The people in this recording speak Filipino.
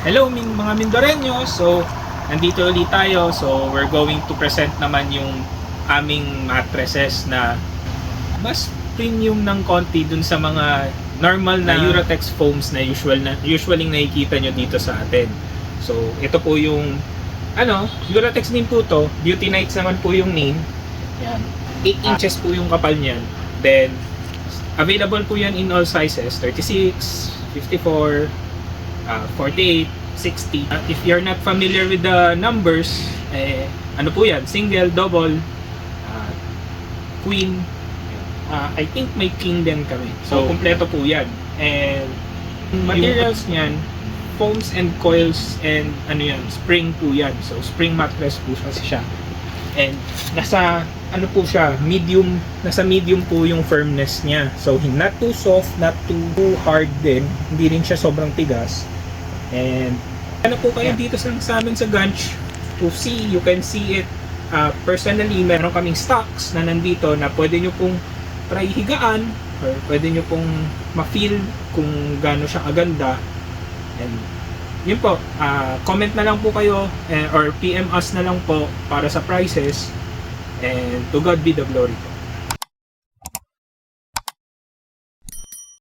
Hello mga Mindoreño. So, nandito ulit tayo. So, we're going to present naman yung aming mattresses na mas premium ng konti dun sa mga normal na Uratex foams na usually nakikita nyo dito sa atin. So, ito po yung Uratex din po to. Beauty Nights naman po yung name. Yan. 8 inches po yung kapal niyan. Then, available po yan in all sizes. 36, 54, 48, 60. If you're not familiar with the numbers, ano po yan? Single, double, queen. I think may king din kami. So, kumpleto po yan. And materials niyan, foams and coils and spring po yan. So, spring mattress po siya. And nasa medium po yung firmness niya. So, not too soft, not too hard din. Hindi rin siya sobrang tigas. And po kayo dito sa amin sa Ganch to see, you can see it personally. Meron kaming stocks na nandito na pwede nyo pong try higaan or pwede nyo pong ma-feel kung gaano siya kaganda. And yun po, comment na lang po kayo or PM us na lang po para sa prices, and to God be the glory po.